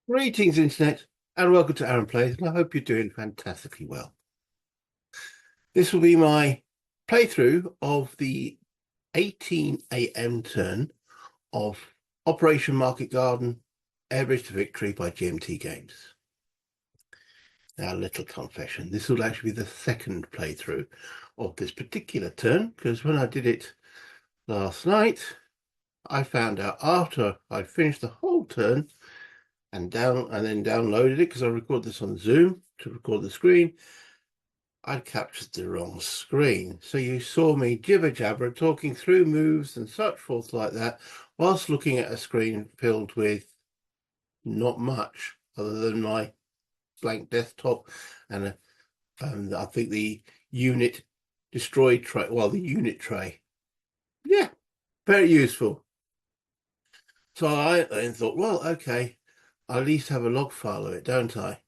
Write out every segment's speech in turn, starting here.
Greetings, Internet, and welcome to Aaron Plays, and I hope you're doing fantastically well. This will be my playthrough of the 18 AM turn of Operation Market Garden, Airbridge to Victory by GMT Games. Now, a little confession, this will actually be the second playthrough of this particular turn, because when I did it last night, I found out after I finished the whole turn and then downloaded it, because I recorded this on Zoom to record the screen, I'd captured the wrong screen. So you saw me jibber-jabber talking through moves and such forth like that, whilst looking at a screen filled with not much other than my blank desktop and I think the unit destroyed tray. Well, the unit tray. Yeah, very useful. So I then thought, well, okay, I at least have a log file of it, don't I?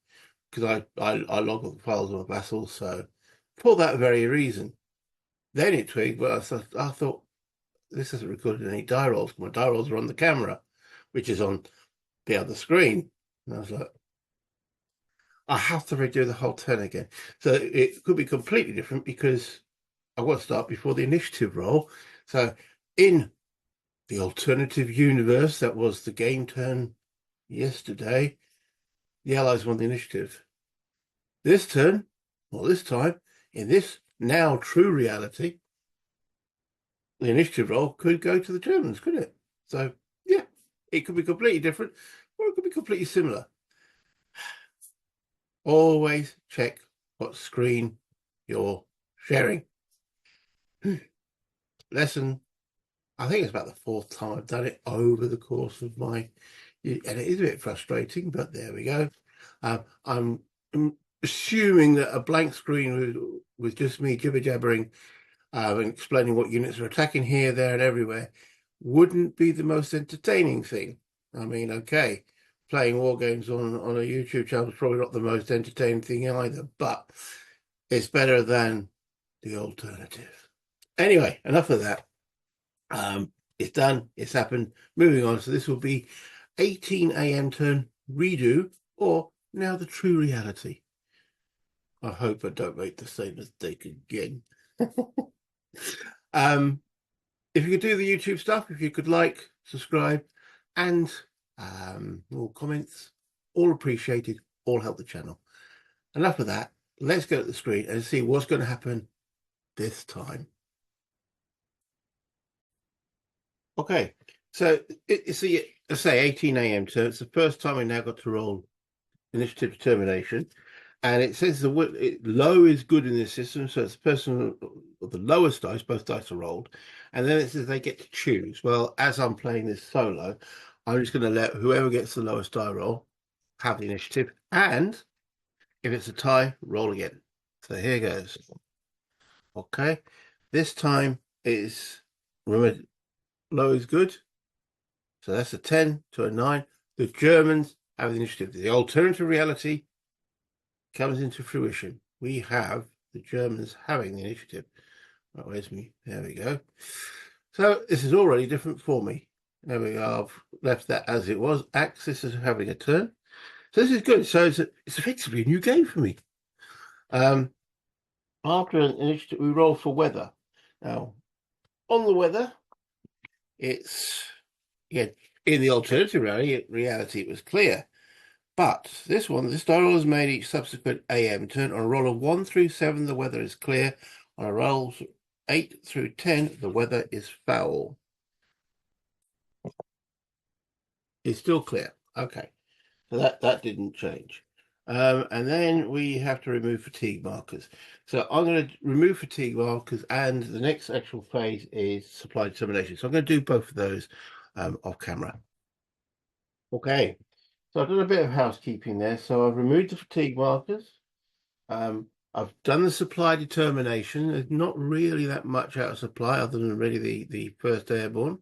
Because I log all the files on my Vassal, so for that very reason. Then it twigged, but I thought this hasn't recorded any die rolls. My die rolls are on the camera, which is on the other screen. And I was like, I have to redo the whole turn again. So it could be completely different because I want to start before the initiative roll. So in the alternative universe, that was the game turn yesterday, the Allies won the initiative. This turn, or this time, in this now true reality, the initiative roll could go to the Germans, couldn't it? So, yeah, it could be completely different or it could be completely similar. Always check what screen you're sharing. Lesson, I think it's about the fourth time I've done it over the course of my, and it is a bit frustrating, but there we go. I'm assuming that a blank screen with just me jibber-jabbering and explaining what units are attacking here, there, and everywhere wouldn't be the most entertaining thing. I mean, okay, playing war games on a YouTube channel is probably not the most entertaining thing either, but it's better than the alternative. Anyway, enough of that. It's done. It's happened. Moving on. So this will be 18 AM turn redo, or now the true reality. I hope I don't make the same mistake again. If you could do the YouTube stuff, if you could like, subscribe, and more comments, all appreciated, all help the channel. Enough of that. Let's go to the screen and see what's going to happen this time. Okay, so it's the, let's say 18 AM, so it's the first time I now got to roll initiative determination. And it says low is good in this system, so it's the person with the lowest dice, both dice are rolled. And then it says they get to choose. Well, as I'm playing this solo, I'm just going to let whoever gets the lowest die roll have the initiative. And if it's a tie, roll again. So here goes. Okay. This time is, remember, low is good. So that's a 10 to a 9. The Germans have the initiative. The alternative reality comes into fruition. We have the Germans having the initiative. Oh, where's me? There we go. So this is already different for me. There we go. I've left that as it was. Axis is having a turn. So this is good. So it's effectively a new game for me. After an initiative, we roll for weather. Now, on the weather, it's, yeah, in the alternative reality, it was clear. But this one, this die roll is made each subsequent AM turn. On a roll of 1 through 7, the weather is clear. On a roll 8 through 10, the weather is foul. It's still clear. Okay, so that didn't change. And then we have to remove fatigue markers. So I'm going to remove fatigue markers, and the next actual phase is supply determination. So I'm going to do both of those off camera. Okay. So I've done a bit of housekeeping there. So I've removed the fatigue markers. I've done the supply determination. There's not really that much out of supply other than really the first Airborne,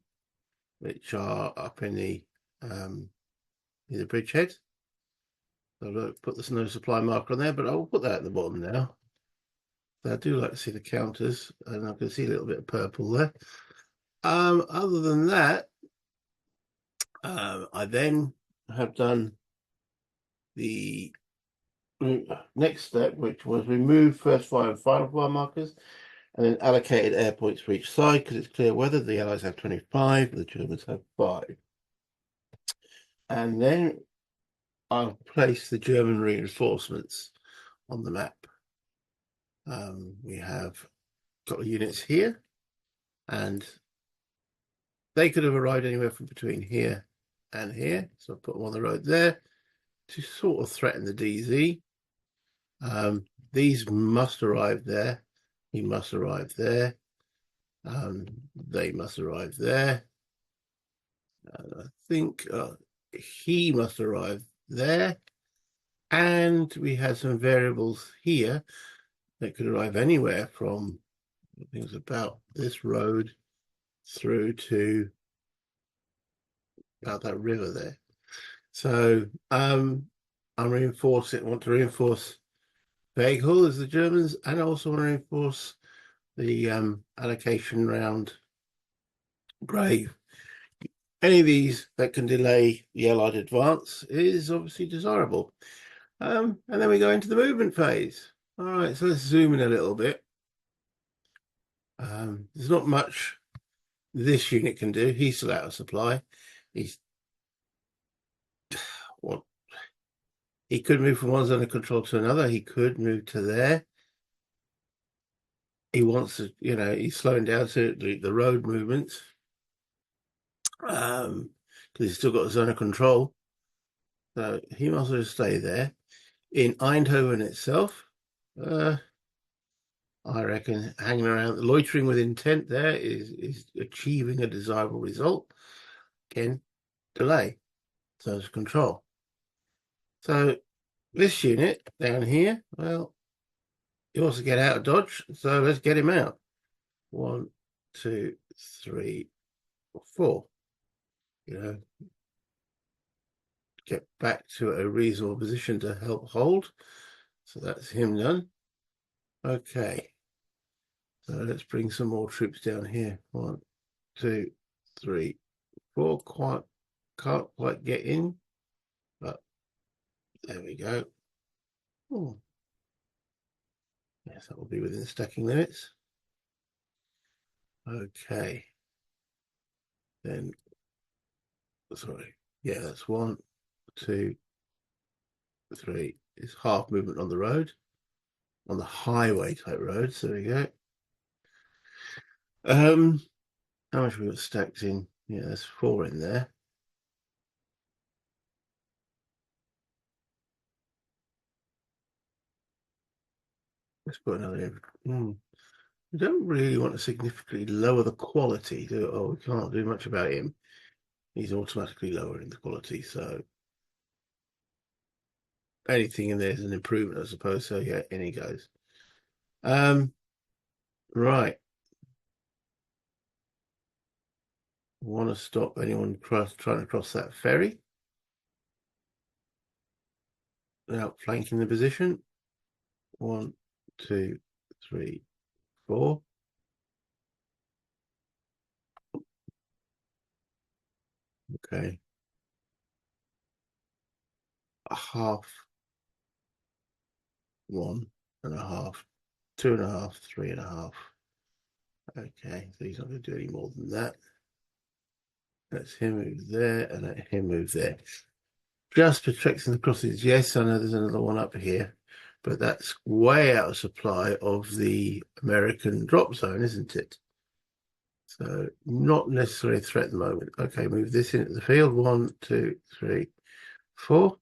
which are up in the bridgehead. So I'll put the no supply marker on there, but I'll put that at the bottom now. So I do like to see the counters, and I can see a little bit of purple there. Other than that, I then have done the next step, which was remove first fire and final fire markers, and then allocated air points for each side because it's clear weather. The Allies have 25, the Germans have 5. And then I'll place the German reinforcements on the map. We have got the units here, and they could have arrived anywhere from between here and here. So I'll put them on the road there to sort of threaten the DZ. These must arrive there. He must arrive there. They must arrive there. I think he must arrive there. And we had some variables here that could arrive anywhere from things about this road through to about that river there. So I'm want to reinforce Veghel as the Germans, and I also want to reinforce the allocation round Grave. Any of these that can delay the Allied advance is obviously desirable. And then we go into the movement phase. All right, so let's zoom in a little bit. There's not much this unit can do. He's still out of supply. He could move from one zone of control to another. He could move to there. He wants to, he's slowing down to the road movements because he's still got a zone of control. So he must have stay there. In Eindhoven itself, I reckon hanging around, loitering with intent there is achieving a desirable result. Again, delay, zone of control. So this unit down here, well, he wants to get out of Dodge, so let's get him out. 1, 2, 3, 4. Get back to a reasonable position to help hold. So that's him done. Okay. So let's bring some more troops down here. 1, 2, 3, 4. Can't quite get in, but there we go. Oh. Yes, that will be within stacking limits. Okay. Then, sorry. Yeah, that's 1, 2, 3. It's half movement on the road, on the highway type road. So there we go. How much have we got stacked in? Yeah, there's 4 in there. Let's put another in. We don't really want to significantly lower the quality, do we? Oh, we can't do much about him. He's automatically lowering the quality, so anything in there is an improvement, I suppose. So yeah, in he goes. Right. Want to stop anyone trying to cross that ferry without flanking the position. 1, 2, 3, 4. Okay. A half, 1.5, 2.5, 3.5. Okay, so he's not going to do any more than that. Let's him move there and let him move there. Just protecting the crosses. Yes, I know there's another one up here, but that's way out of supply of the American drop zone, isn't it? So not necessarily a threat at the moment. Okay, move this into the field. 1, 2, 3, 4.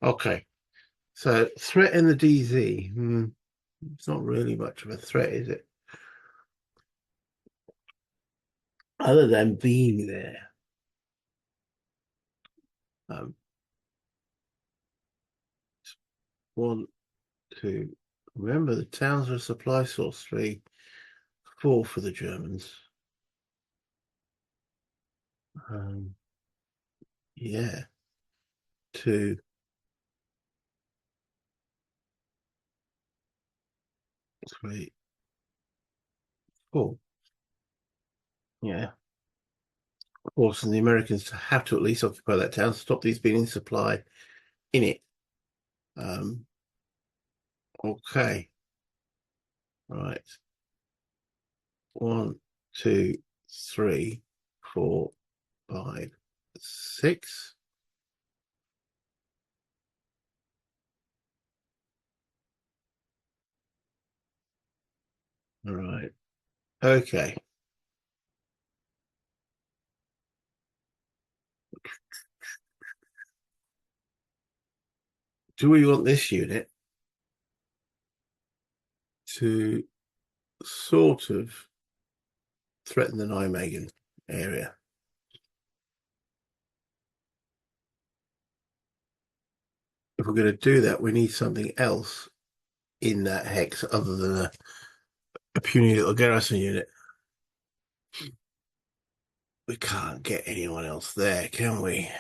Okay, so threat in the DZ. It's not really much of a threat, is it? Other than being there. 1, 2. Remember, the towns are a supply source. 3, 4 for the Germans. Yeah. 2, 3, 4. Yeah. forcing the Americans to have to at least occupy that town, stop these being in supply in it. Okay. Right. 1, 2, 3, 4, 5, 6. All right. Okay. Do we want this unit to sort of threaten the Nijmegen area? If we're going to do that, we need something else in that hex other than a puny little garrison unit. We can't get anyone else there, can we?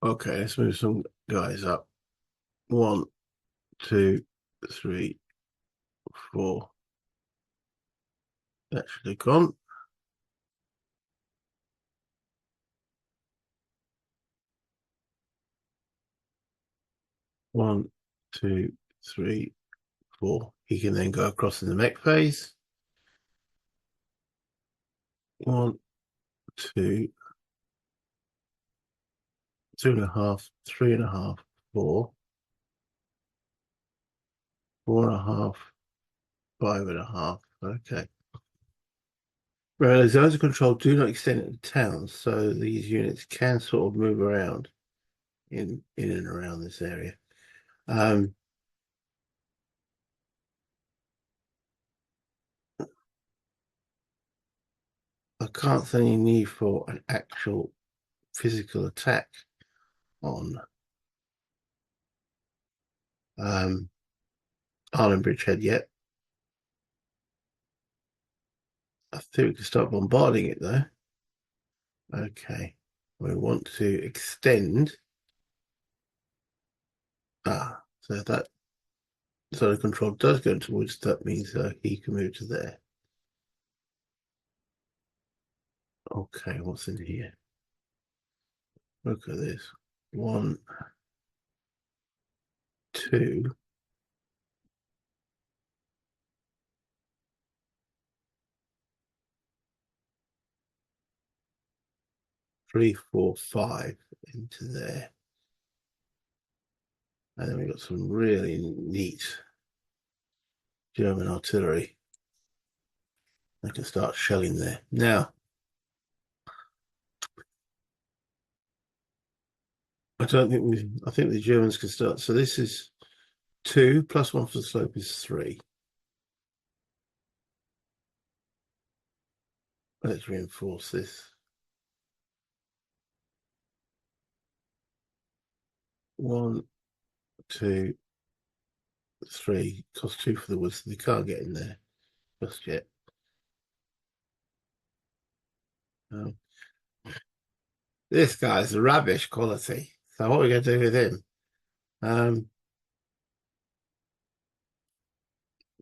Okay, let's move some guys up. 1, 2, 3, 4. That should have gone. One, 2, 3, 4. He can then go across in the mech phase. 1, 2, 2.5, 3.5, 4, 4.5, 5.5. Okay. Well, the zones of control do not extend into towns, so these units can sort of move around in and around this area. I can't see any need for an actual physical attack on Arnhem Bridgehead yet. I think we can start bombarding it though. Okay, we want to extend. So that zone of control does go towards, that means he can move to there. Okay, what's in here? Look at this. 1, 2. 3, 4, 5 into there. And then we've got some really neat German artillery. I can start shelling there. Now, I think the Germans can start. So this is 2 plus 1 for the slope is 3. Let's reinforce this. 1, 2, 3. Cost 2 for the woods, so they can't get in there just yet. This guy's rubbish quality. So what are we going to do with him?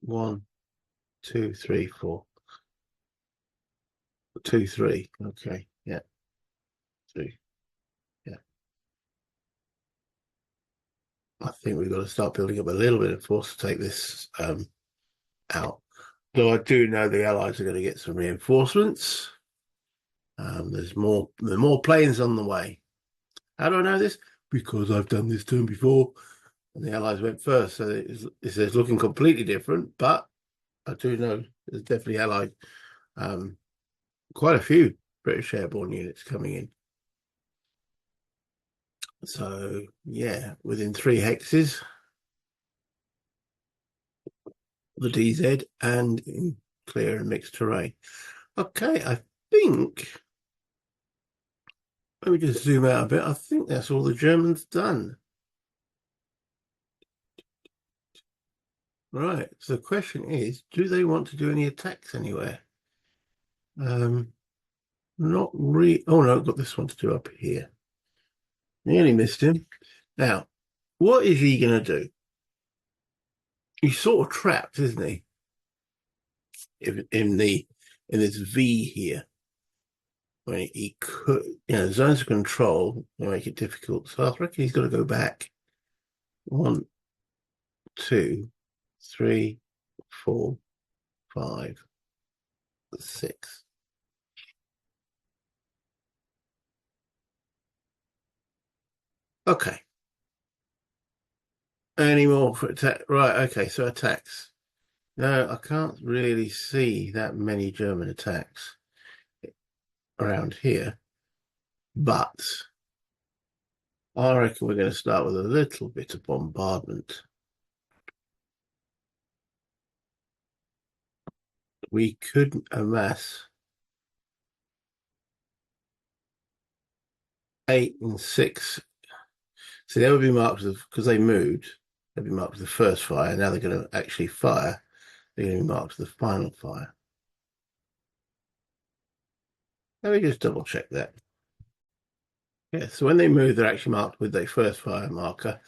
1, 2, 3, 4. 2, 3. Okay, yeah. 2. Yeah. I think we've got to start building up a little bit of force to take this out. Though I do know the Allies are going to get some reinforcements. There are more planes on the way. How do I know this? Because I've done this turn before, and the Allies went first, so it's looking completely different. But I do know there's definitely Allied, quite a few British Airborne units coming in. So yeah, within 3 hexes, the DZ, and in clear and mixed terrain. Okay, I think. Let me just zoom out a bit. I think that's all the Germans done. Right. So the question is, do they want to do any attacks anywhere? Not really. Oh no, I've got this one to do up here. Nearly missed him. Now, what is he going to do? He's sort of trapped, isn't he? In this V here, when he could, zones of control will make it difficult. So I reckon he's got to go back. 1, 2, 3, 4, 5, 6. Okay. Any more for attack? Right. Okay. So attacks. No, I can't really see that many German attacks around here, but I reckon we're going to start with a little bit of bombardment. We could amass 8 and 6. So they would be marked because they moved. They'd be marked with the first fire. Now they're going to actually fire. They're going to be marked with the final fire. Let me just double check that. Yeah, so when they move, they're actually marked with their first fire marker,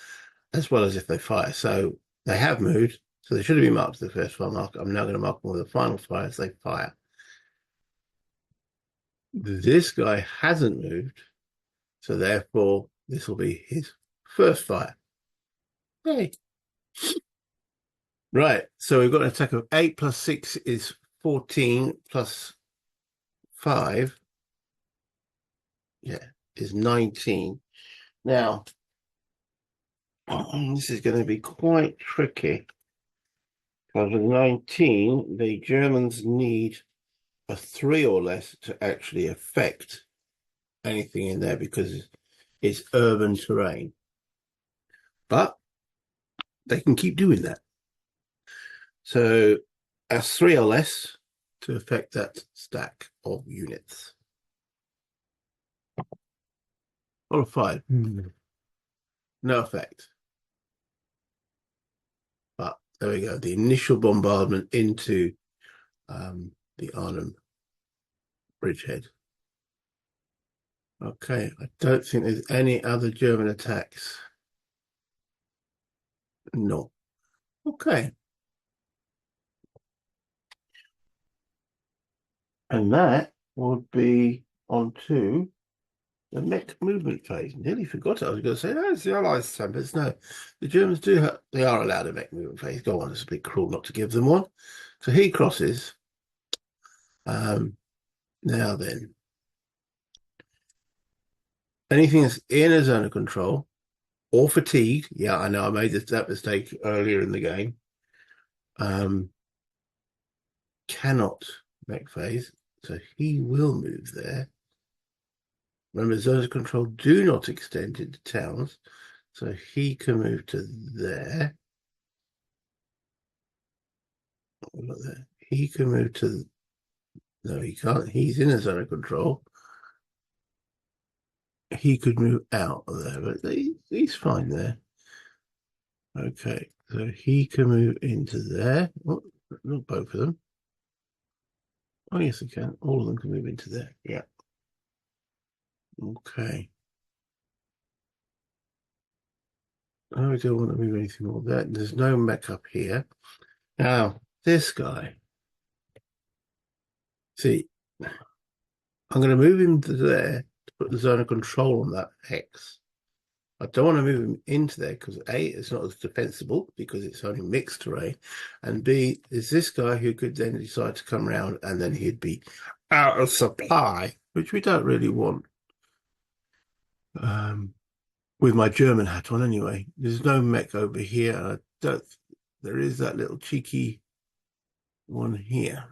as well as if they fire. So they have moved, so they should have been marked with the first fire marker. I'm now going to mark them with the final fire as they fire. This guy hasn't moved, so therefore this will be his first fire. Hey. Right, so we've got an attack of 8 plus 6 is 14 plus 5, is 19. Now, this is going to be quite tricky. Because with 19, the Germans need a 3 or less to actually affect anything in there because it's urban terrain. But they can keep doing that. So a 3 or less to affect that stack of units. Or a 5. No effect. But there we go. The initial bombardment into the Arnhem bridgehead. Okay, I don't think there's any other German attacks. No. Okay. And that would be on to the mech movement phase. Nearly forgot it. I was going to say, no, it's the Allies' time, but no. The Germans they are allowed a mech movement phase. Go on, it's a bit cruel not to give them one. So he crosses. Now then, anything that's in a zone of control or fatigued. Yeah, I know I made that mistake earlier in the game. Cannot mech phase, so he will move there. Remember, zones of control do not extend into towns, so he can move to there. Look there. He can move to. No, he can't. He's in a zone of control. He could move out of there, but he's fine there. Okay, so he can move into there. Oh, not both of them. Oh, yes, he can. All of them can move into there. Yeah. Okay. I don't want to move anything more. There's no mech up here. Now, this guy. See, I'm going to move him to there to put the zone of control on that hex. I don't want to move him into there because A, it's not as defensible because it's only mixed terrain, and B, is this guy who could then decide to come around and then he'd be out of supply, which we don't really want. With my German hat on anyway. There's no mech over here. There is that little cheeky one here.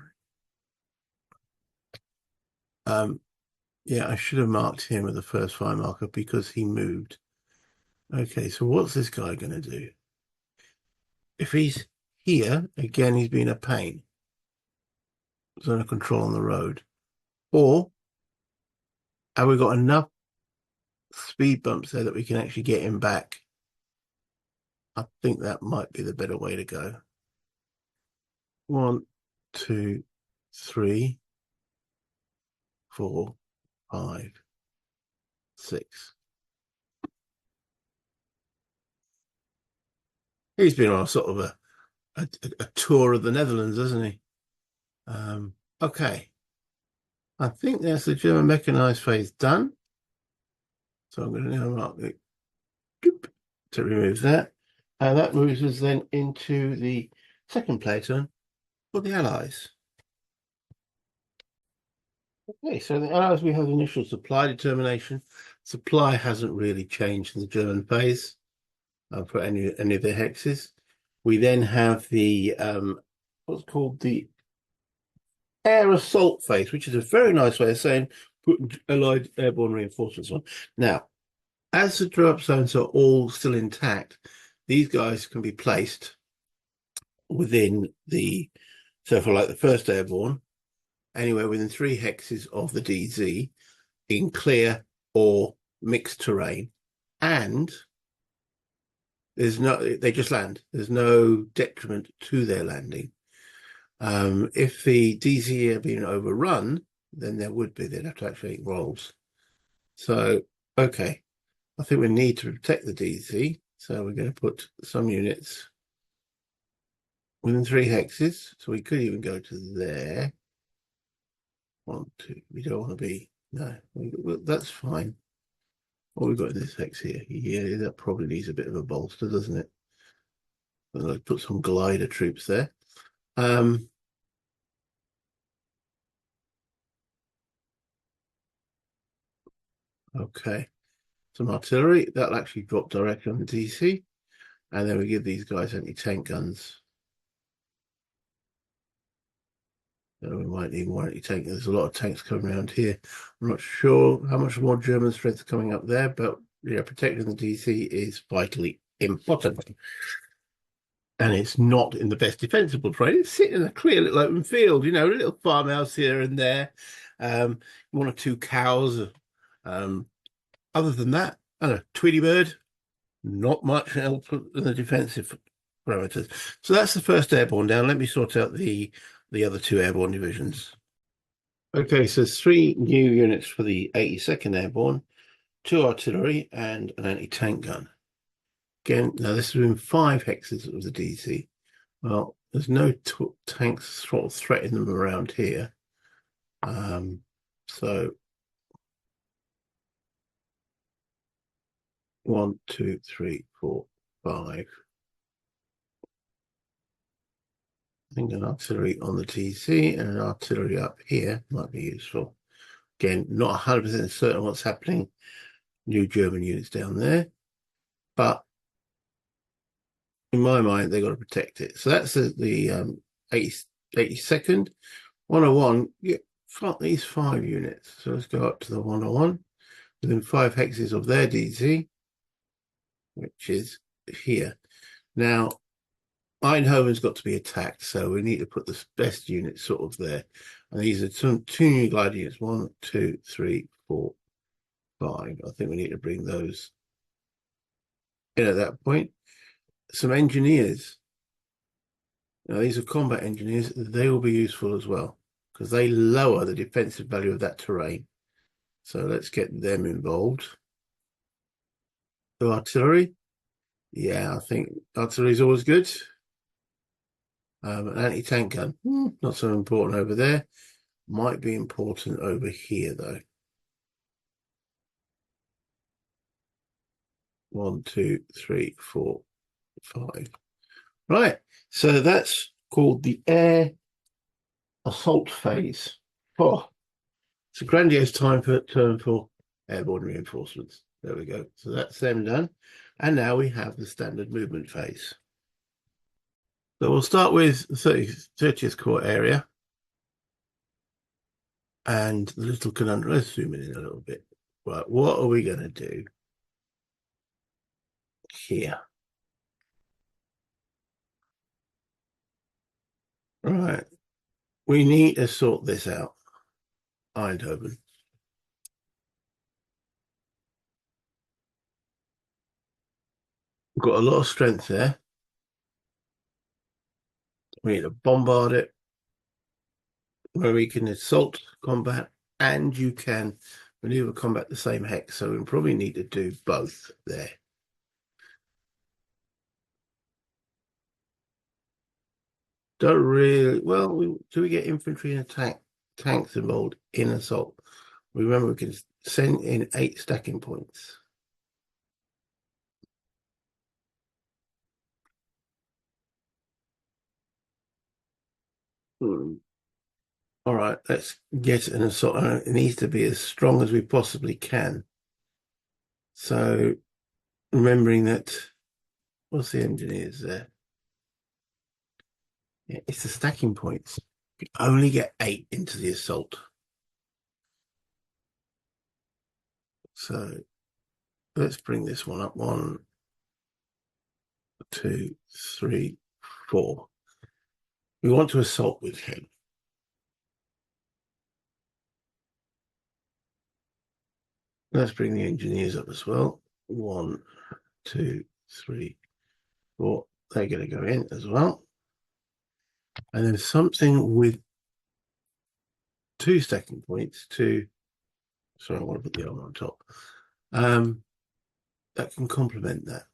Yeah, I should have marked him with the first fire marker because he moved. Okay, so what's this guy going to do? If he's here, again, he's been a pain. Zone of control on the road. Or have we got enough speed bumps there that we can actually get him back? I think that might be the better way to go. 1, 2, 3, 4, 5, 6. He's been on a sort of a tour of the Netherlands, doesn't he? Okay. I think that's the German mechanized phase done. So I'm going to now mark it to remove that. And that moves us then into the second platoon for the Allies. Okay, so the Allies, we have initial supply determination. Supply hasn't really changed in the German phase for any of the hexes. We then have the what's called the air assault phase, which is a very nice way of saying putting Allied airborne reinforcements on. Now, as the drop zones are all still intact, these guys can be placed within the, so for like the 1st Airborne, anywhere within 3 hexes of the DZ in clear or mixed terrain, and they just land. There's no detriment to their landing. If the DZ had been overrun, then they'd have to actually make rolls. So, okay, I think we need to protect the DZ. So we're going to put some units within 3 hexes. So we could even go to there. 1, 2. We don't want to be, no, that's fine. What we've got in this hex here, yeah, that probably needs a bit of a bolster, doesn't it? I'll put some glider troops there. Okay, some artillery that'll actually drop directly on the DC, and then we give these guys anti-tank guns. So we might need more anti-tank. There's a lot of tanks coming around here. I'm not sure how much more German strength is coming up there, but yeah, protecting the DC is vitally important. And it's not in the best defensible terrain. It's sitting in a clear little open field, a little farmhouse here and there, 1 or 2 cows. Other than that, Tweety bird, not much else in the defensive parameters. So that's the 1st Airborne down. Let me sort out the other 2 airborne divisions. Okay, so 3 new units for the 82nd Airborne, 2 artillery and an anti-tank gun. Again, now this is in 5 hexes of the DC. Well, there's no tanks sort of threatening them around here. So 1, 2, 3, 4, 5. I think an artillery on the TC and an artillery up here might be useful. Again, not 100% certain what's happening. New German units down there, but in my mind, they've got to protect it. So that's the 82nd. 101, these 5 units. So let's go up to the 101 within 5 hexes of their DZ, which is here. Now, Eindhoven's got to be attacked, so we need to put the best units sort of there. And these are 2 new glide units. 1, 2, 3, 4, 5. I think we need to bring those in at that point. Some engineers. Now, these are combat engineers. They will be useful as well because they lower the defensive value of that terrain. So let's get them involved. The artillery. Yeah, I think artillery is always good. An anti-tank gun, not so important over there. Might be important over here, though. 1, 2, 3, 4, 5. Right, so that's called the air assault phase. Oh, it's a grandiose term for airborne reinforcements. There we go. So that's them done. And now we have the standard movement phase. So we'll start with the 30th Corps area. And the little conundrum, let's zoom in a little bit. Right, what are we going to do here? Right, we need to sort this out. Eindhoven. We've got a lot of strength there. We need to bombard it, where we can assault combat and you can maneuver combat the same hex. So we probably need to do both there. Don't really. Well, do we get infantry and tanks involved in assault? Remember, we can send in 8 stacking points. All right, let's get an assault. It needs to be as strong as we possibly can. So, remembering that, what's the engineers there? Yeah, it's the stacking points. You can only get 8 into the assault. So, let's bring this one up. 1, 2, 3, 4. We want to assault with him. Let's bring the engineers up as well. 1, 2, 3, 4. They're going to go in as well. And then something with 2 stacking points to, sorry, I want to put the armor on top. That can complement that.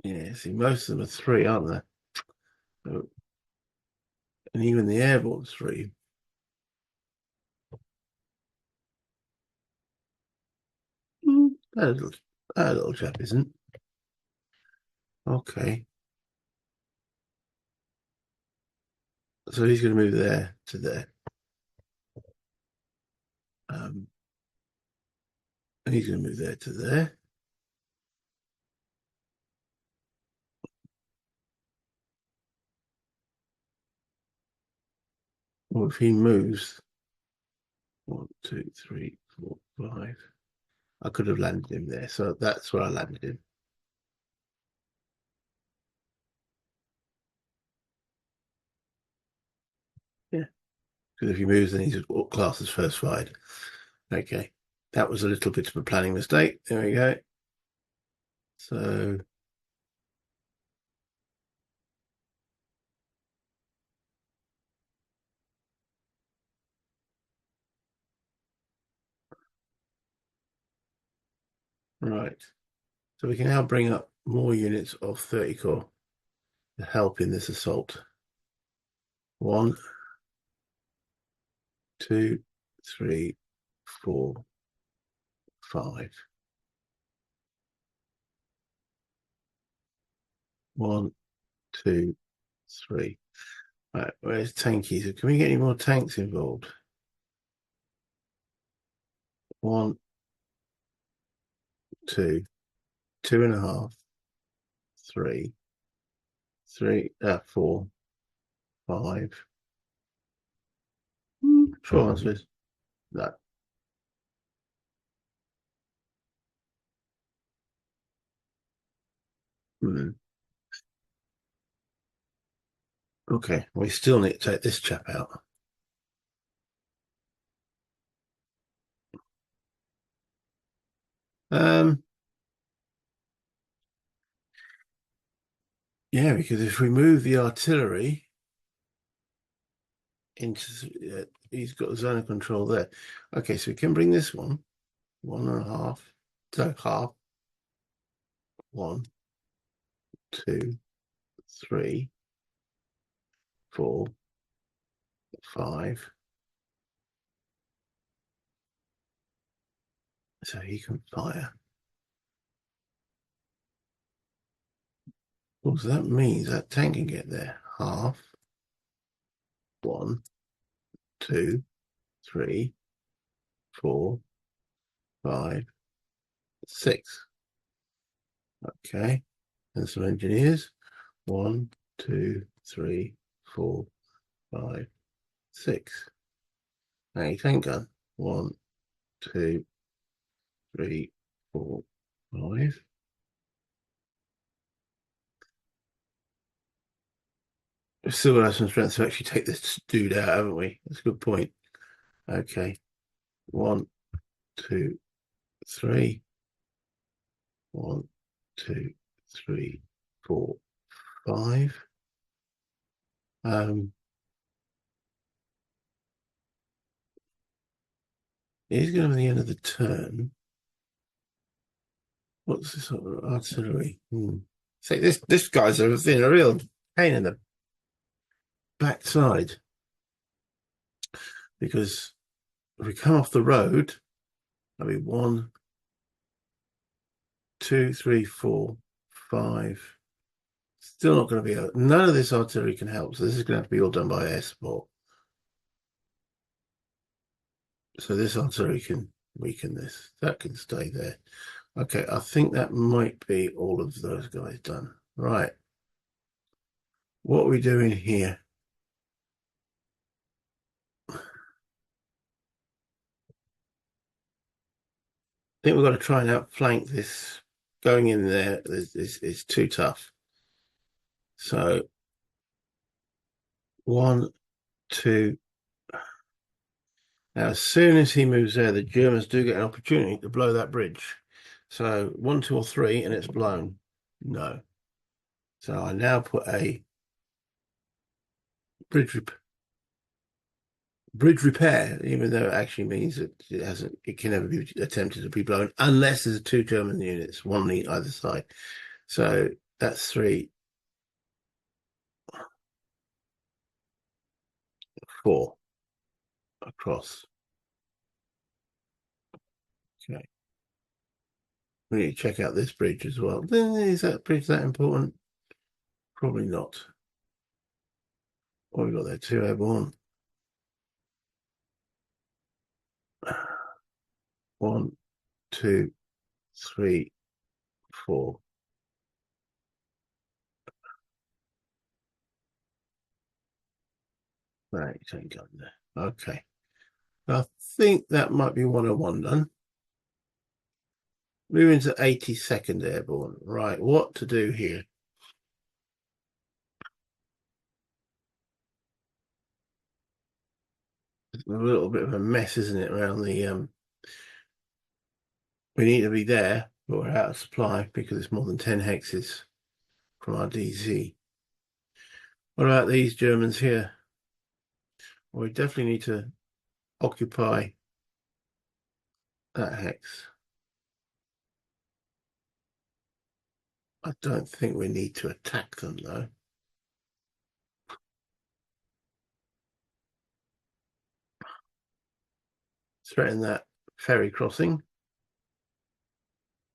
Yeah, see, most of them are 3, aren't they? So, and even the Airborne 3. That little chap isn't. Okay. So he's going to move there to there. And he's going to move there to there. Well, if he moves 1, 2, 3, 4, 5. I could have landed him there, so that's where I landed him. Yeah, because if he moves, then he's classed as first fired. Okay, that was a little bit of a planning mistake. There we go. So, right. So we can now bring up more units of 30 Corps to help in this assault. 1, 2, 3, 4, 5. 1, 2, 3. Right, where's tankies? Can we get any more tanks involved? 1, 2, 2.5, 3, 4, 5. Short answers. No. Hmm. Okay, we still need to take this chap out. Um, yeah, because if we move the artillery into, he's got the zone of control there. Okay, so we can bring this one, 1.5, so half, 1, 2, 3, 4, 5. So he can fire. Well, so that means that tank can get there. Half, 1, 2, 3, 4, 5, 6. Okay, and some engineers. 1, 2, 3, 4, 5, 6. A tank gun. 1, 2, 3, 4, 5. We've still got some strength to actually take this dude out, haven't we? That's a good point. Okay. 1, 2, 3. 1, 2, 3, 4, 5. He's going to be the end of the turn. What's this sort of artillery? See, this guy's a real pain in the backside, because if we come off the road, that'll be 1, 2, 3, 4, 5. Still not going to be none of this artillery can help. So this is going to have to be all done by air support. So this artillery can weaken this. That can stay there. Okay, I think that might be all of those guys done. Right. What are we doing here? I think we've got to try and outflank this. Going in there is too tough. So 1, 2. Now, as soon as he moves there, the Germans do get an opportunity to blow that bridge. So 1, 2, or 3, and it's blown. No. So I now put a bridge repair, even though it actually means that it can never be attempted to be blown unless there's 2 German units, one on either side. So that's 3, 4 across. Okay. We need to check out this bridge as well. Is that bridge that important? Probably not. What have we got there? 2 Airborne. 1, 2, 3, 4. Right, ain't got there. Okay. I think that might be 101 done. Moving to 82nd Airborne. Right, what to do here? It's a little bit of a mess, isn't it, around the we need to be there, but we're out of supply because it's more than 10 hexes from our DZ. What about these Germans here? Well, we definitely need to occupy that hex. I don't think we need to attack them, though. Threaten that ferry crossing.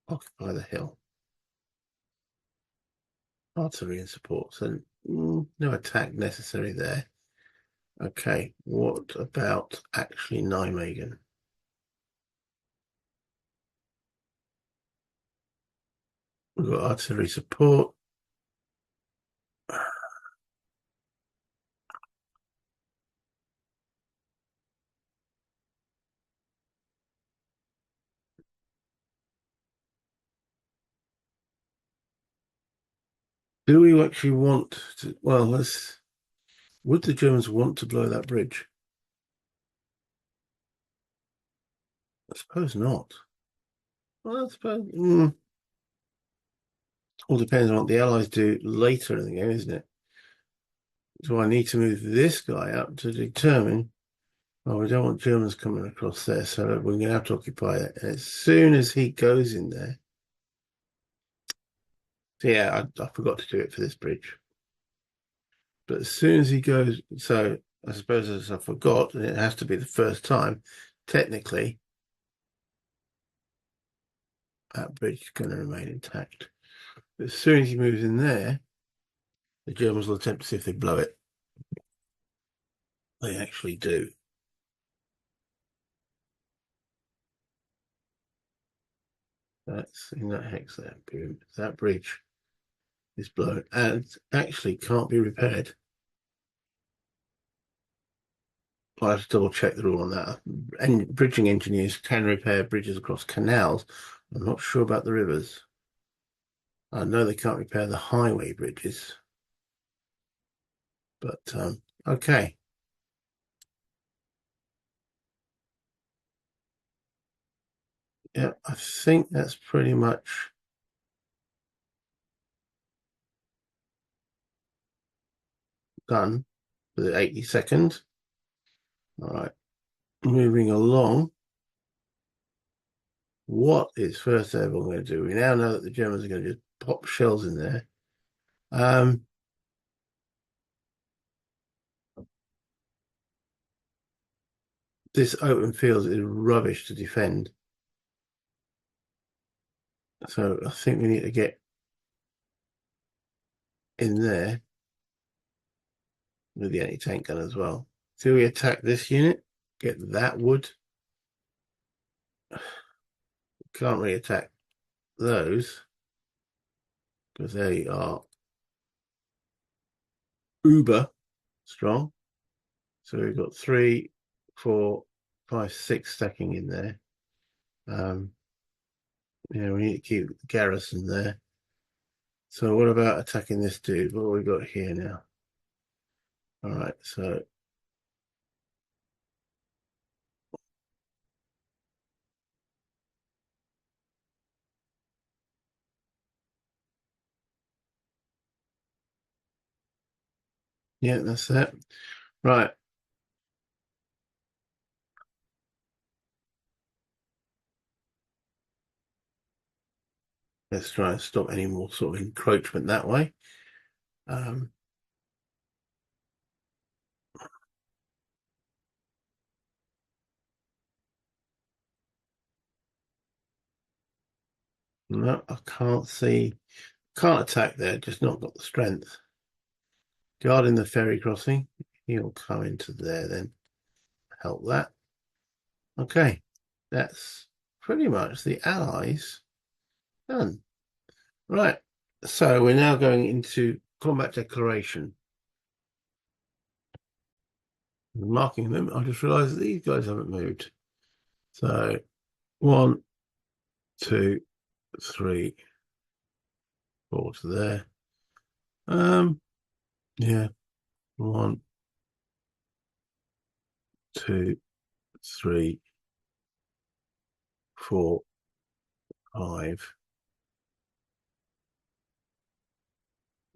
Occupy the hill. Artillery and support. So no attack necessary there. Okay, what about actually Nijmegen? We've got artillery support. Do we actually want to? Well, would the Germans want to blow that bridge? I suppose not. Well, I suppose. All depends on what the Allies do later in the game, isn't it? Do I need to move this guy up to determine? Well, we don't want Germans coming across there, so we're going to have to occupy it. And as soon as he goes in there, so yeah, I forgot to do it for this bridge. But as soon as he goes, so I suppose as I forgot, and it has to be the first time, technically, that bridge is going to remain intact. But as soon as he moves in there, the Germans will attempt to see if they blow it. They actually do. That's in that hex there. Boom. That bridge is blown and actually can't be repaired. I'll have to double check the rule on that. And bridging engineers can repair bridges across canals. I'm not sure about the rivers. I know they can't repair the highway bridges. But okay. Yeah, I think that's pretty much done for the 82nd. All right, moving along. what is 1st Airborne going to do? We now know that the Germans are going to just pop shells in there. This open field is rubbish to defend. So I think we need to get in there with the anti-tank gun as well. So we attack this unit, get that wood. Can't really attack those because they are uber strong. So we've got 3, 4, 5, 6 stacking in there. Yeah, we need to keep the garrison there. So what about attacking this dude? What have we got here now? All right, so yeah, that's that. Right. Let's try and stop any more sort of encroachment that way. No, I can't see. Can't attack there, just not got the strength. Guarding the ferry crossing. He'll come into there then. Help that. Okay. That's pretty much the Allies done. Right. So we're now going into combat declaration. Marking them, I just realized that these guys haven't moved. So 1, 2, 3, 4 to there. Yeah. 1, 2, 3, 4, 5,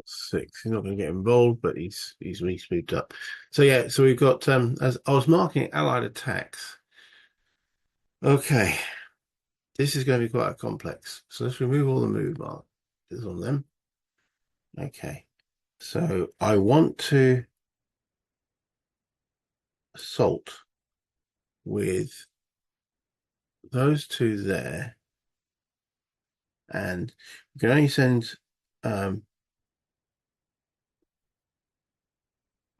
6. He's not going to get involved, but he's really spooked up. So yeah, so we've got as I was marking Allied attacks. Okay, this is going to be quite complex. So let's remove all the move markers on them. Okay, so I want to assault with those 2 there, and we can only send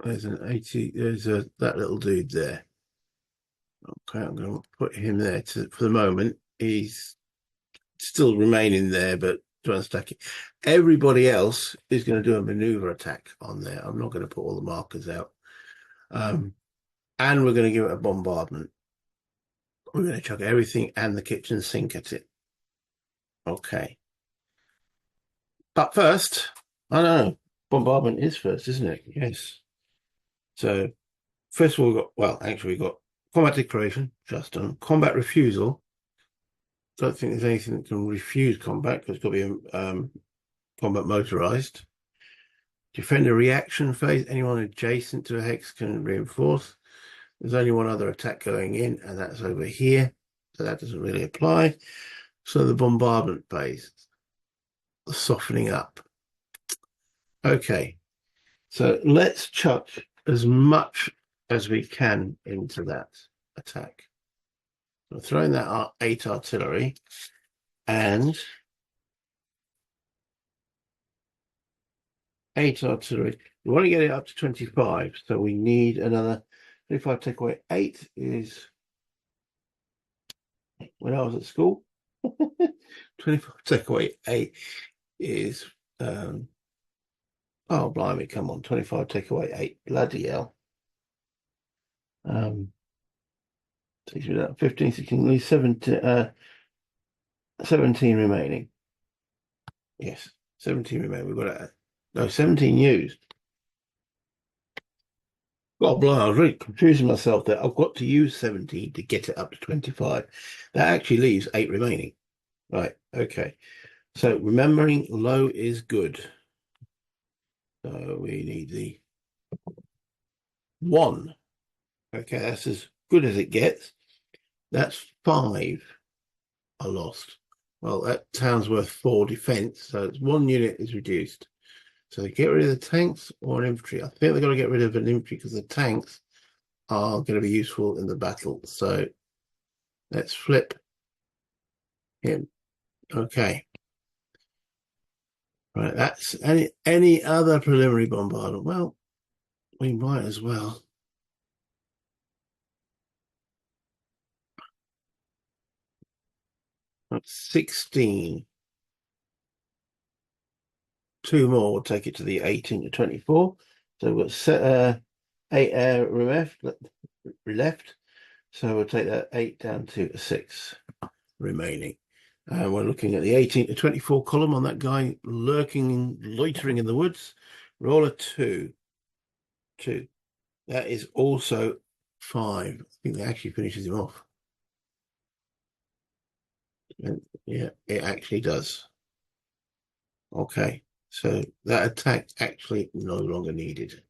there's an 80, there's that little dude there. Okay, I'm going to put him there for the moment. He's still remaining there, but trying to stack it. Everybody else is going to do a maneuver attack on there. I'm not going to put all the markers out. And we're going to give it a bombardment. We're going to chuck everything and the kitchen sink at it. Okay. But first, I know, bombardment is first, isn't it? Yes. So first of all, we've got combat declaration, just done. Combat refusal. Don't think there's anything that can refuse combat because it's got to be combat motorized. Defender reaction phase. Anyone adjacent to a hex can reinforce. There's only one other attack going in, and that's over here. So that doesn't really apply. So the bombardment phase, the softening up. Okay. So let's chuck as much as we can into that attack. So throwing that 8 artillery and 8 artillery. We want to get it up to 25, so we need another 25. Take away 8 is when I was at school. 25 take away 8 is oh blimey, come on, 25 take away 8, bloody hell. Takes me down 15, 16, leave 17 remaining. Yes, 17 remaining. We've got no 17 used. God, blimey, I was really confusing myself there. I've got to use 17 to get it up to 25. That actually leaves 8 remaining. Right, okay. So remembering low is good. So we need the 1. Okay, that's as good as it gets. That's 5. are lost. Well, that town's worth 4 defense, so it's 1 unit is reduced. So they get rid of the tanks or an infantry. I think they're going to get rid of an infantry because the tanks are going to be useful in the battle. So let's flip him. Okay. Right, that's any other preliminary bombardment. Well, we might as well. That's 16. 2 more will take it to the 18 to 24. So we've got 8 air left. So we'll take that 8 down to 6 remaining. And we're looking at the 18 to 24 column on that guy lurking, loitering in the woods. Roll a 2. 2. That is also 5. I think that actually finishes him off. And yeah, it actually does. Okay, so that attack actually no longer needed.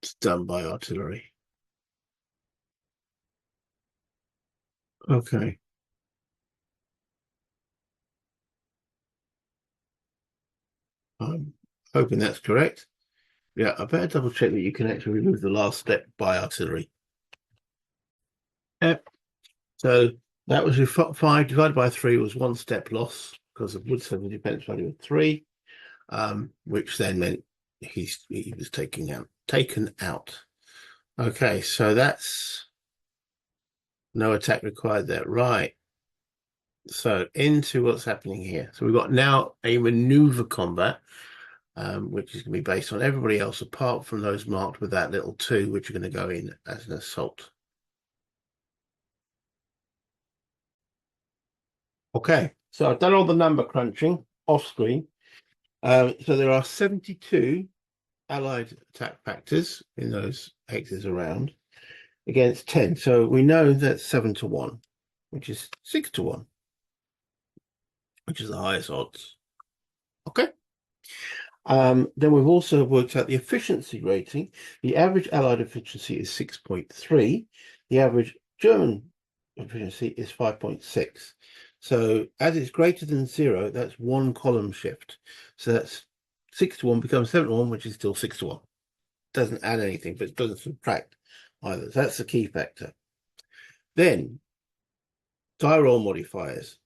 It's done by artillery. Okay. I'm hoping that's correct. Yeah, I better double check that you can actually remove the last step by artillery. Yep. So that was your 5 divided by 3 was 1 step loss because of Wood's defense value of 3, which then meant he was taken out. Okay, so that's no attack required there. Right. So into what's happening here. So we've got now a maneuver combat, which is going to be based on everybody else apart from those marked with that little 2, which are going to go in as an assault. Okay, so I've done all the number crunching off screen. So there are 72 Allied attack factors in those hexes around against 10. So we know that's 7 to 1, which is 6 to 1, which is the highest odds. Okay. Then we've also worked out the efficiency rating. The average Allied efficiency is 6.3. The average German efficiency is 5.6. So as it's greater than 0, that's 1 column shift. So that's 6 to 1 becomes 7 to 1, which is still 6 to 1. Doesn't add anything, but it doesn't subtract either. So that's the key factor. Then die roll modifiers.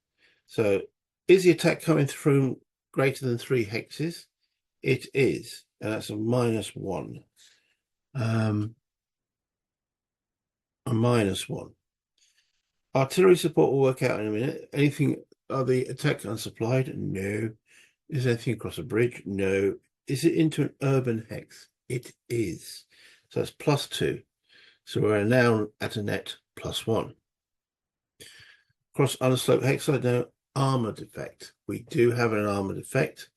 So is the attack coming through greater than 3 hexes? It is, and that's a -1. A -1. Artillery support will work out in a minute. Anything, are the attack unsupplied? No. Is anything across a bridge? No. Is it into an urban hex? It is. So that's +2. So we're now at a net +1. Across unsloped hex side, no armored effect. We do have an armored effect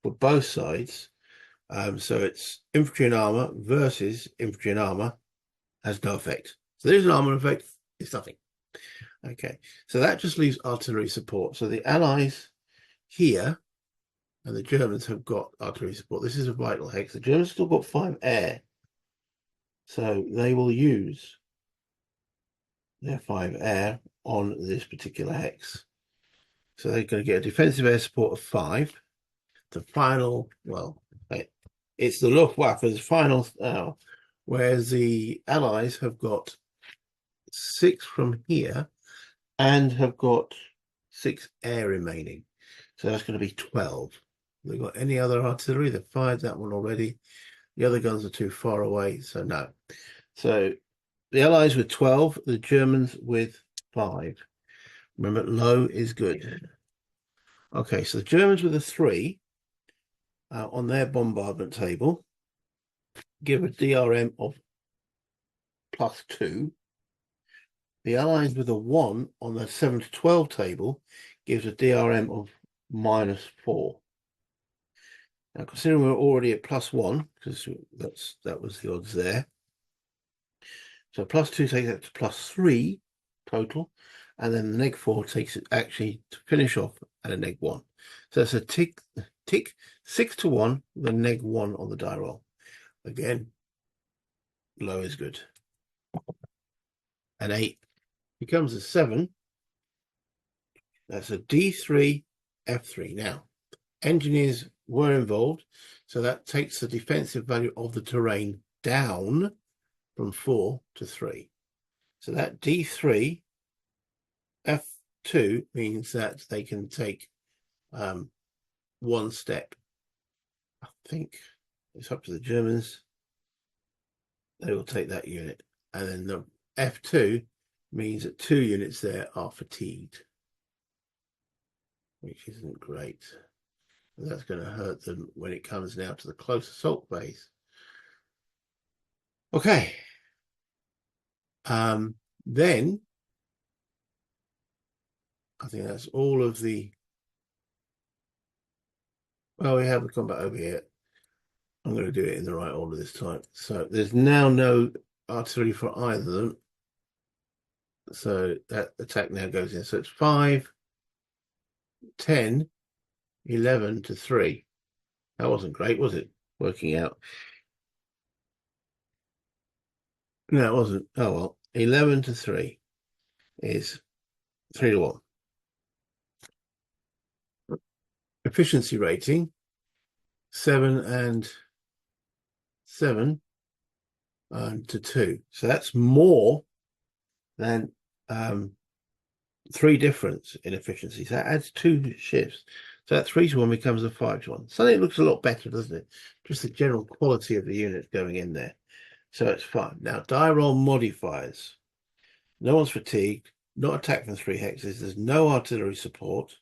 for both sides. So it's infantry and armor versus infantry and armor has no effect. So there's an armor effect, it's nothing. Okay, so that just leaves artillery support. So the Allies here and the Germans have got artillery support. This is a vital hex. The Germans still got 5 air. So they will use their 5 air on this particular hex. So they're going to get a defensive air support of 5. The final, well, it's the Luftwaffe's final, whereas the Allies have got 6 from here and have got 6 air remaining. So that's going to be 12. Have they got any other artillery? They've fired that one already. The other guns are too far away, so no. So the Allies with 12, the Germans with 5. Remember, low is good. Okay, so the Germans with a 3 on their bombardment table give a DRM of +2. The Allies with a 1 on the 7 to 12 table gives a DRM of -4. Now, considering we're already at +1, because that was the odds there. So +2 takes it to +3 total, and then the -4 takes it actually to finish off at a -1. So that's a tick 6 to 1 with a -1 on the die roll. Again, low is good. An 8 becomes a 7. That's a D3, F3. Now, engineers were involved, so that takes the defensive value of the terrain down from 4 to 3. So that D3, F2 means that they can take one step. I think it's up to the Germans. They will take that unit. And then the F2 means that 2 units there are fatigued, which isn't great. And that's going to hurt them when it comes now to the close assault phase. Okay. Then I think that's all of the... Well, we have the combat over here. I'm going to do it in the right order this time. So there's now no artillery for either of them. So that attack now goes in. So it's 5, 10, 11 to 3. That wasn't great, was it? Working out. No, it wasn't. Oh, well. 11 to 3 is 3 to 1. Efficiency rating, 7 and 7 to 2. So that's more than 3 difference in efficiency. So that adds 2 shifts. So that 3 to 1 becomes a 5 to 1. Suddenly it looks a lot better, doesn't it? Just the general quality of the unit going in there. So it's fine. Now, die roll modifiers. No one's fatigued. Not attacked from 3 hexes. There's no artillery support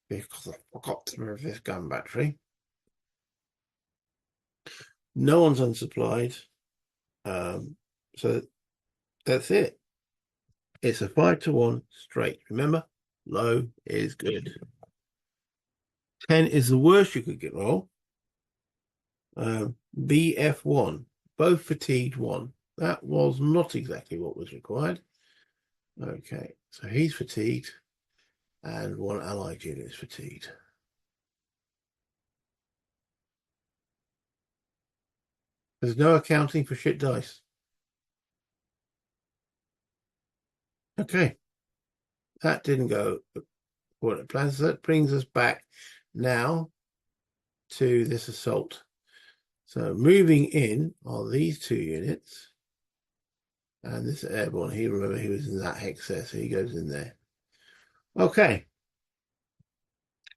because I forgot to remove this gun battery. No one's unsupplied. So that's it. It's a 5 to 1 straight. Remember, low is good. 10 is the worst you could get roll. BF1, both fatigued 1. That was not exactly what was required. Okay, so he's fatigued, and 1 allied unit is fatigued. There's no accounting for shit dice. Okay, that didn't go according to plan. So that brings us back now to this assault. So moving in are these 2 units. And this Airborne, remember he was in that hex there, so he goes in there. Okay.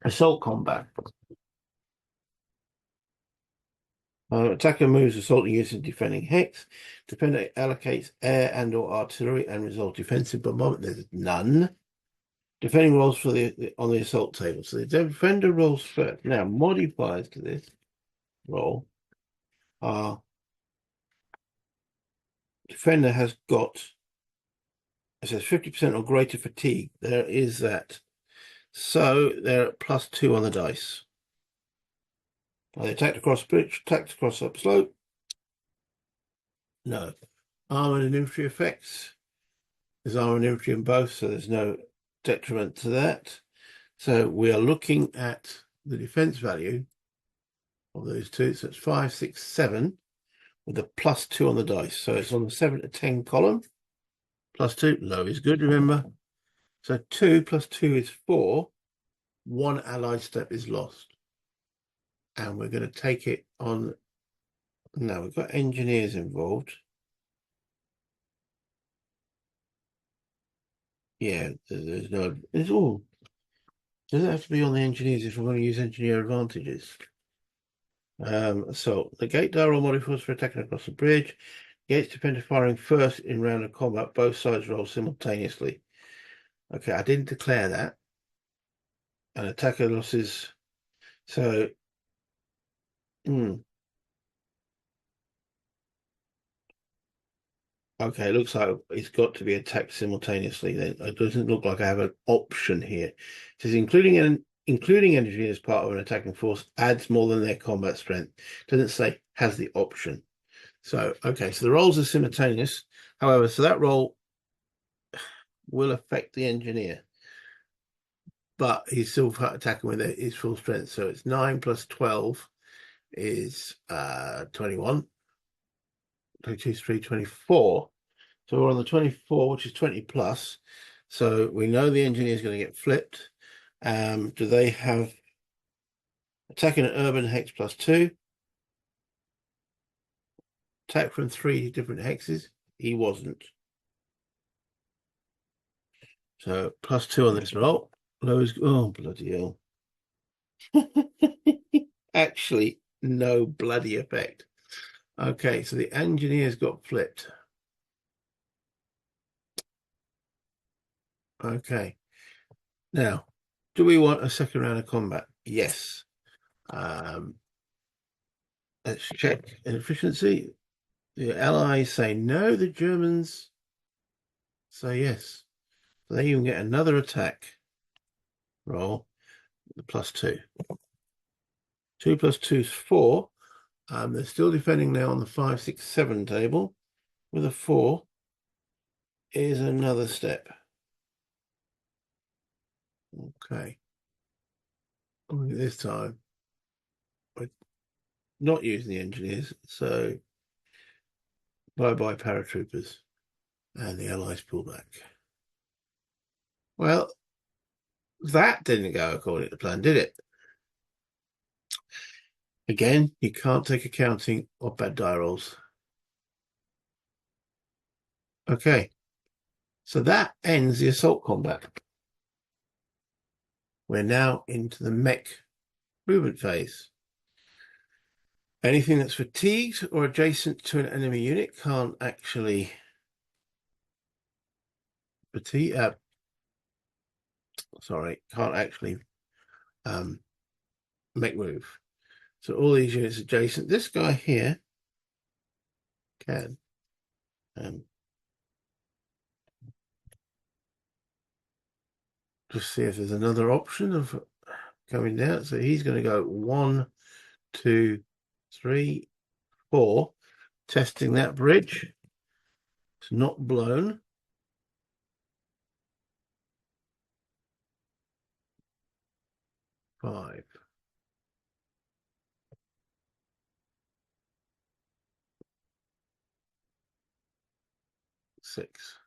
Assault combat. Attacker moves assaulting units in defending hex. Defender allocates air and or artillery and resolves defensive bombardment. There's none. Defending rolls for on the assault table. So the defender rolls first. Now, modifiers to this roll are defender has got, it says 50% or greater fatigue. There is that. So they're at +2 on the dice. They attacked across bridge, attacked across up slope. No. Armored and infantry effects. There's armored and infantry in both, so there's no detriment to that. So we are looking at the defense value of those 2. So it's 5, 6, 7 with a +2 on the dice. So it's on the 7 to 10 column. +2, low is good, remember. So 2 + 2 is 4. 1 allied step is lost. And we're going to take it on. Now we've got engineers involved. Yeah, there's no. It's all. Does it have to be on the engineers if we're going to use engineer advantages? So the gate die roll modifiers for attacking across the bridge. Gates defender firing first in round of combat. Both sides roll simultaneously. Okay, I didn't declare that. And attacker losses. So. Okay, it looks like it's got to be attacked simultaneously. Then it doesn't look like I have an option here. It says including engineer as part of an attacking force adds more than their combat strength. It doesn't say has the option. So okay, so the rolls are simultaneous. However, so that roll will affect the engineer, but he's still attacking with his full strength. So it's 9 + 12 is 21. 22, 3, 24. So we're on the 24, which is 20 plus. So we know the engineer is going to get flipped. Do they have attacking an urban hex +2? Attack from 3 different hexes? He wasn't. So +2 on this roll. Lowest, oh, bloody hell. Actually, no bloody effect. Okay, so the engineers got flipped. Okay. Now, do we want a second round of combat? Yes. Let's check efficiency. The Allies say no, the Germans say yes. So they even get another attack roll, the +2. 2 + 2 is 4. They're still defending now on the 5, 6, 7 table. With a 4 is another step. Okay. This time, we're not using the engineers, so bye-bye paratroopers. And the Allies pull back. Well, that didn't go according to plan, did it? Again, you can't take accounting of bad die rolls. Okay, so that ends the assault combat. We're now into the mech movement phase. Anything that's fatigued or adjacent to an enemy unit can't actually mech move. So all these units adjacent. This guy here can. Just see if there's another option of coming down. So he's going to go 1, 2, 3, 4, testing that bridge. It's not blown. 5. Six.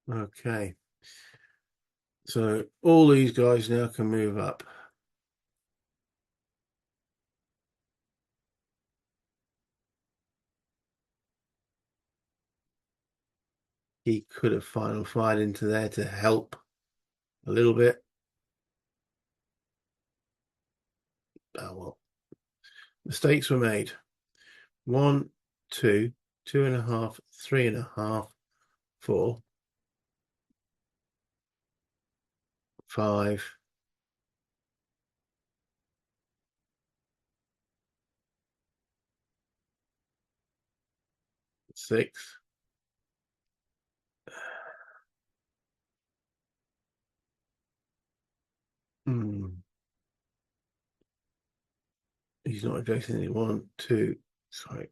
Okay. So all these guys now can move up. He could have final fired into there to help a little bit. Oh well. Mistakes were made. 1, 2, 2.5, 3.5, 4, 5. 6. He's not adjacent any. 1, 2. Sorry.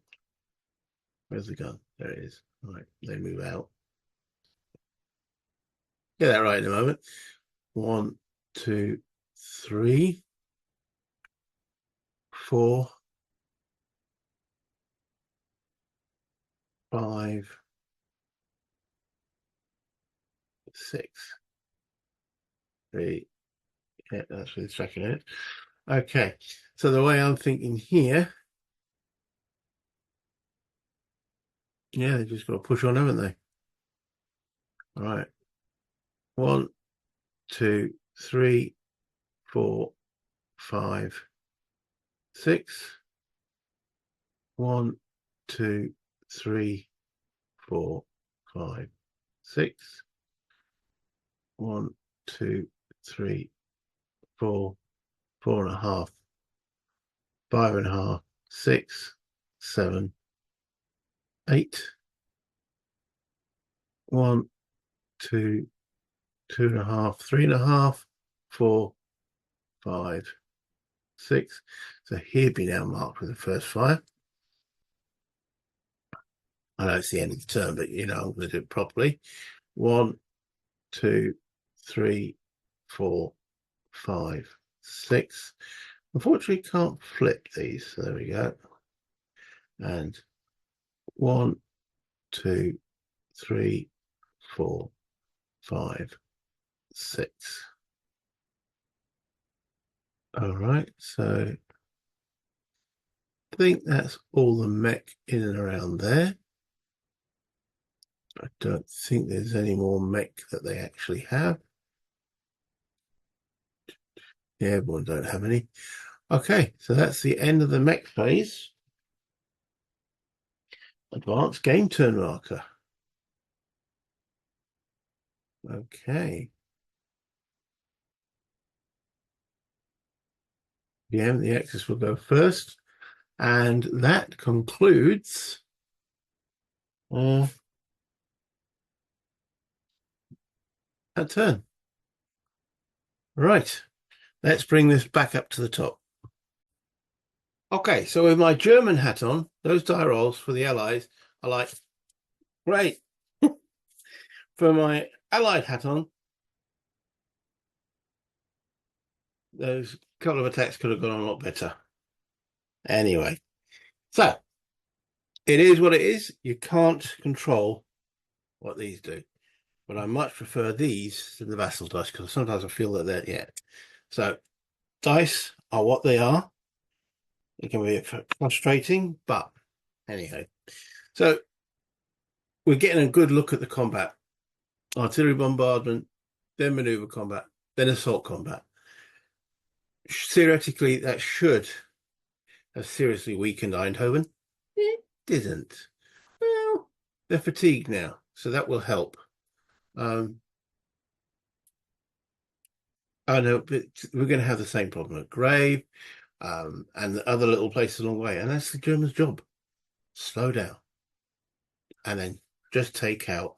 Where's the gun? There it is. All right, they move out. Get that right in a moment. 1, 2, 3, 4, 5, 6. 3. Yeah, that's with the second it. Okay, so the way I'm thinking here, yeah, they just got to push on, haven't they? All right. 1, 2, 3, 4, 5, 6. 1, 2, 3, 4, 5, 6. 1, 2, 3, 4, 4.5, 5.5, 6, 7, 8. 1, 2, 2.5, 3.5, 4, 5, 6. So he'd be now marked with the first fire. I know it's the end of the turn, but you know I'm going to do it properly. 1, 2, 3, 4, 5, 6. Unfortunately, can't flip these. So there we go. And 1, 2, 3, 4, 5, 6. All right, so I think that's all the mech in and around there. I don't think there's any more mech that they actually have. The Airborne don't have any. Okay, so that's the end of the mech phase. Advanced game turn marker. Okay. The Axis will go first. And that concludes that turn. Right. Let's bring this back up to the top. Okay, so with my German hat on, those die rolls for the Allies are like, great. For my Allied hat on, those couple of attacks could have gone on a lot better. Anyway, so it is what it is. You can't control what these do. But I much prefer these than the vassal dice because sometimes I feel that they're, yeah. So dice are what they are. It can be frustrating, but anyhow. So we're getting a good look at the combat. Artillery bombardment, then maneuver combat, then assault combat. Theoretically, that should have seriously weakened Eindhoven. It didn't. Well, they're fatigued now, so that will help. I know, but we're going to have the same problem at Grave and the other little places along the way, and that's the Germans' job. Slow down, and then just take out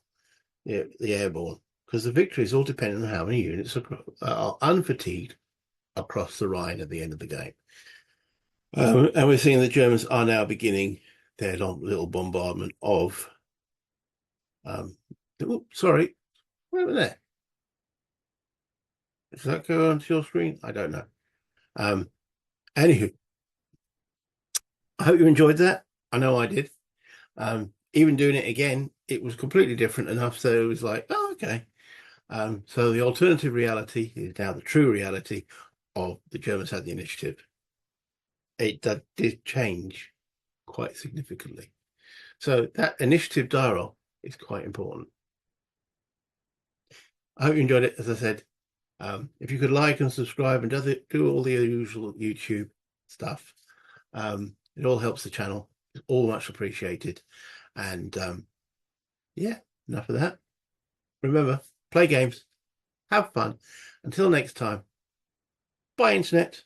the Airborne, because the victory is all dependent on how many units are unfatigued across the Rhine at the end of the game. And we're seeing the Germans are now beginning their little bombardment of. Sorry, wait a minute. Does that go onto your screen? I don't know. Anywho, I hope you enjoyed that. I know I did. Even doing it again, it was completely different enough. So it was like, oh, okay. So the alternative reality is now the true reality of the Germans had the initiative. It did change quite significantly. So that initiative die roll is quite important. I hope you enjoyed it. As I said, if you could like and subscribe and do all the usual YouTube stuff, it all helps the channel. It's all much appreciated. And yeah, enough of that. Remember, play games, have fun. Until next time, bye, Internet.